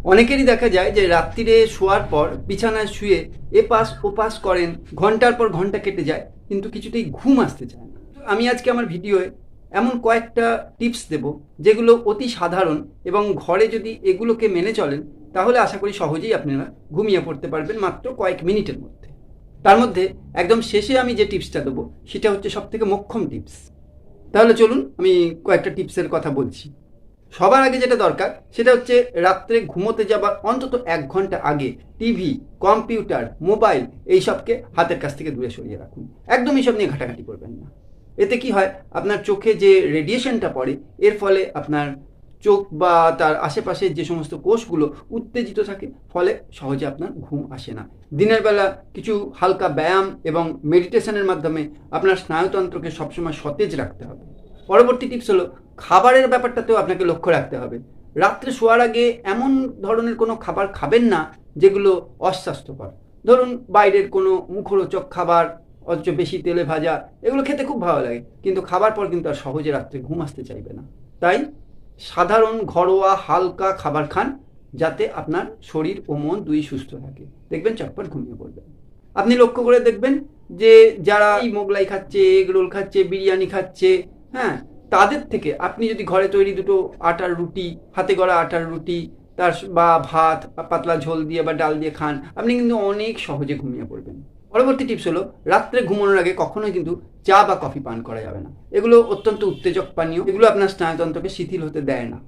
অনেকেরই দেখা যায় যে রাত্রিরে শোয়ার পর বিছানায় শুয়ে এপাশ ওপাশ করেন, ঘন্টার পর ঘন্টা কেটে যায়, কিন্তু কিছুতেই ঘুম আসতে চায় না। আমি আজকে আমার ভিডিওয়ে এমন কয়েকটা টিপস দেব যেগুলো অতি সাধারণ, এবং ঘরে যদি এগুলোকে মেনে চলেন তাহলে আশা করি সহজেই আপনারা ঘুমিয়ে পড়তে পারবেন মাত্র কয়েক মিনিটের মধ্যে। তার মধ্যে একদম শেষে আমি যে টিপসটা দেবো সেটা হচ্ছে সবথেকে মোক্ষম টিপস। তাহলে চলুন আমি কয়েকটা টিপসের কথা বলছি। সবার আগে যেটা দরকার সেটা হচ্ছে রাত্রে ঘুমোতে যাবার অন্তত 1 ঘন্টা আগে টিভি, কম্পিউটার, মোবাইল এইসবকে হাতের কাছ থেকে দূরে সরিয়ে রাখুন। একদম এইসব নিয়ে ঘাটাঘাটি করবেন না। এতে কি হয়, আপনার চোখে যে রেডিয়েশনটা পড়ে এর ফলে আপনার চোখ বা তার আশেপাশে যে সমস্ত কোষগুলো উত্তেজিত থাকে, ফলে সহজে আপনার ঘুম আসে না। দিনের বেলা কিছু হালকা ব্যায়াম এবং মেডিটেশনের মাধ্যমে আপনার স্নায়ুতন্ত্রকে সবসময় সতেজ রাখতে হবে। পরবর্তী টিপস হলো, খাবারের ব্যাপারটাতেও আপনাকে লক্ষ্য রাখতে হবে। রাত্রে শোয়ার আগে এমন ধরনের কোনো খাবার খাবেন না যেগুলো অস্বাস্থ্যকর। ধরুন বাইরের কোনো মুখরোচক খাবার, অথচ বেশি তেলে ভাজা, এগুলো খেতে খুব ভালো লাগে, কিন্তু খাবার পর কিন্তু আর সহজে রাত্রে ঘুম আসতে চাইবে না। তাই সাধারণ ঘরোয়া হালকা খাবার খান, যাতে আপনার শরীর ও মন দুই সুস্থ থাকে। দেখবেন চটপট ঘুমিয়ে পড়বেন। আপনি লক্ষ্য করে দেখবেন যে যারা এই মোগলাই খাচ্ছে, এগ রোল খাচ্ছে, বিরিয়ানি খাচ্ছে, হ্যাঁ, তাদের থেকে আপনি যদি ঘরে তৈরি দুটো আটার রুটি, হাতে গড়া আটার রুটি তার বা ভাত পাতলা ঝোল দিয়ে বা ডাল দিয়ে খান, আপনি কিন্তু অনেক সহজে ঘুমিয়ে পড়বেন। পরবর্তী টিপস হলো, রাত্রে ঘুমানোর আগে কখনোই কিন্তু চা বা কফি পান করা যাবে না। এগুলো অত্যন্ত উত্তেজক পানীয়, এগুলো আপনার স্নায়ুতন্ত্রকে শিথিল হতে দেয় না,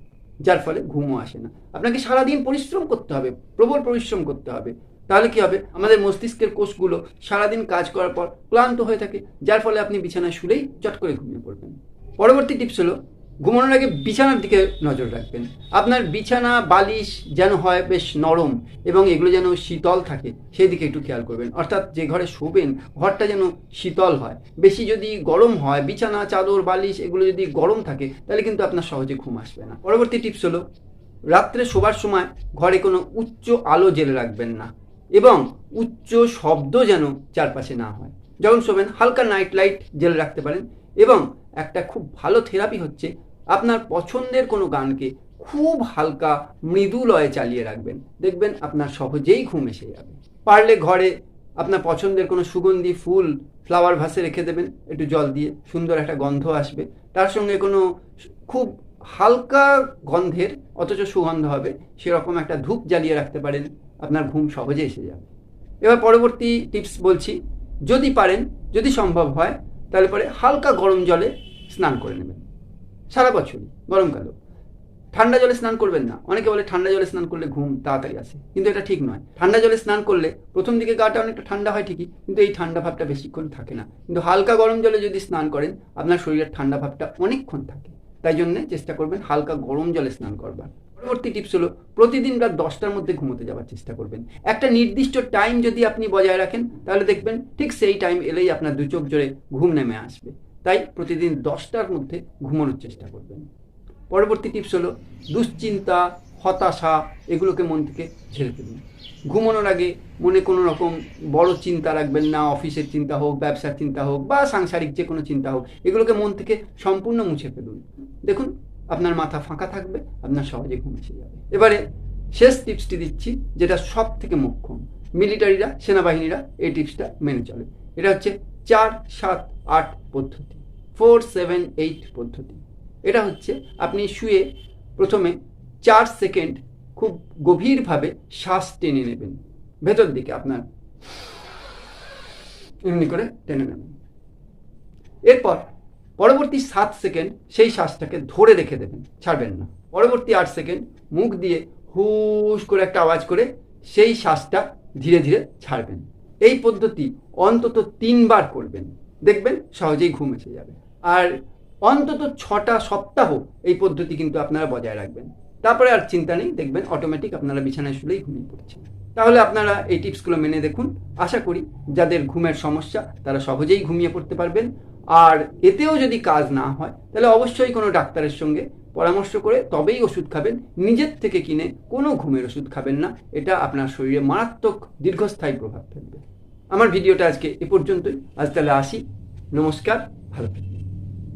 যার ফলে ঘুমও আসে না। আপনাকে সারাদিন পরিশ্রম করতে হবে, প্রবল পরিশ্রম করতে হবে। তাহলে কি হবে, আমাদের মস্তিষ্কের কোষগুলো সারাদিন কাজ করার পর ক্লান্ত হয়ে থাকে, যার ফলে আপনি বিছানায় শুলেই চট করে ঘুমিয়ে পড়বেন। পরবর্তী টিপস হলো, ঘুমানোর আগে বিছানার দিকে নজর রাখবেন। আপনার বিছানা বালিশ যেন হয় বেশ নরম এবং এগুলো যেন শীতল থাকে, সেই দিকে একটু খেয়াল করবেন। অর্থাৎ যে ঘরে শোবেন ঘরটা যেন শীতল হয়। বেশি যদি গরম হয়, বিছানা চাদর বালিশ এগুলো যদি গরম থাকে, তাহলে কিন্তু আপনার সহজে ঘুম আসবে না। পরবর্তী টিপস হলো, রাত্রে শোবার সময় ঘরে কোনো উচ্চ আলো জ্বেলে রাখবেন না, এবং উচ্চ শব্দ যেন চারপাশে না হয়। যখন শোবেন হালকা নাইট লাইট জ্বেলে রাখতে পারেন, এবং একটা খুব ভালো থেরাপি হচ্ছে আপনার পছন্দের কোনো গানকে খুব হালকা মৃদু লয়ে চালিয়ে রাখবেন। দেখবেন আপনার সহজেই ঘুম এসে যাবে। পারলে ঘরে আপনার পছন্দের কোনো সুগন্ধি ফুল ফ্লাওয়ার ভাসে রেখে দেবেন, একটু জল দিয়ে, সুন্দর একটা গন্ধ আসবে। তার সঙ্গে কোনো খুব হালকা গন্ধের অথচ সুগন্ধ হবে সেরকম একটা ধূপ জ্বালিয়ে রাখতে পারেন, আপনার ঘুম সহজে এসে যাবে। এবার পরবর্তী টিপস বলছি, যদি পারেন, যদি সম্ভব হয়, তাহলে পরে হালকা গরম জলে স্নান করে নেবেন। সারা বছরই গরমকালেও ঠান্ডা জলে স্নান করবেন না। অনেকে বলে ঠান্ডা জলে স্নান করলে ঘুম তাড়াতাড়ি আসে, কিন্তু এটা ঠিক নয়। ঠান্ডা জলে স্নান করলে প্রথম দিকে গাটা অনেকটা ঠান্ডা হয় ঠিকই, কিন্তু এই ঠান্ডা ভাবটা বেশিক্ষণ থাকে না। কিন্তু হালকা গরম জলে যদি স্নান করেন, আপনার শরীরের ঠান্ডা ভাবটা অনেকক্ষণ থাকে। তাই জন্য চেষ্টা করবেন হালকা গরম জলে স্নান করবার। পরবর্তী টিপস হলো, প্রতিদিন রাত 10টার মধ্যে ঘুমোতে যাওয়ার চেষ্টা করবেন। একটা নির্দিষ্ট টাইম যদি আপনি বজায় রাখেন, তাহলে দেখবেন ঠিক সেই টাইম এলেই আপনার দু চোখ জোরে ঘুম নেমে আসবে। তাই প্রতিদিন 10টার মধ্যে ঘুমানোর চেষ্টা করবেন। পরবর্তী টিপস হলো, দুশ্চিন্তা, হতাশা এগুলোকে মন থেকে ঝেড়ে ফেলুন। ঘুমানোর আগে মনে কোনো রকম বড় চিন্তা রাখবেন না। অফিসের চিন্তা হোক, ব্যবসার চিন্তা হোক, বা সাংসারিক যে কোনো চিন্তা হোক, এগুলোকে মন থেকে সম্পূর্ণ মুছে ফেলুন। দেখুন আপনার মাথা ফাঁকা থাকবে, আপনার সহজে ঘুম এসে যাবে। এবারে শেষ টিপসটি দিচ্ছি, যেটা সব থেকে মোক্ষম। মিলিটারিরা, সেনাবাহিনীরা এই টিপসটা মেনে চলে। এটা হচ্ছে 4-7-8 পদ্ধতি, 4-7-8 পদ্ধতি। এটা হচ্ছে আপনি শুয়ে প্রথমে 4 সেকেন্ড খুব গভীরভাবে শ্বাস টেনে নেবেন, ভেতর দিকে আপনার এমনি করে টেনে নেবেন। এরপর পরবর্তী 7 সেকেন্ড সেই শ্বাসটাকে ধরে রেখে দেবেন, ছাড়বেন না। পরবর্তী 8 সেকেন্ড মুখ দিয়ে হুশ করে একটা আওয়াজ করে সেই শ্বাসটা ধীরে ধীরে ছাড়বেন। এই পদ্ধতি অন্তত 3 বার করবেন, দেখবেন সহজেই ঘুম এসে যাবে। আর অন্তত 6টা সপ্তাহ এই পদ্ধতি কিন্তু আপনারা বজায় রাখবেন। তারপরে আর চিন্তা নেই, দেখবেন অটোমেটিক আপনারা বিছানায় শুলেই ঘুমিয়ে পড়ছেন। তাহলে আপনারা এই টিপসগুলো মেনে দেখুন। আশা করি যাদের ঘুমের সমস্যা তারা সহজেই ঘুমিয়ে পড়তে পারবেন। আর এতেও যদি কাজ না হয়, তাহলে অবশ্যই কোনো ডাক্তারের সঙ্গে পরামর্শ করে তবেই ওষুধ খাবেন। নিজের থেকে কিনে কোনো ঘুমের ওষুধ খাবেন না, এটা আপনার শরীরে মারাত্মক দীর্ঘস্থায়ী প্রভাব ফেলবে। আমার ভিডিওটা আজকে এ পর্যন্তই। আজ তাহলে আসি, নমস্কার, ভালো থাকবেন।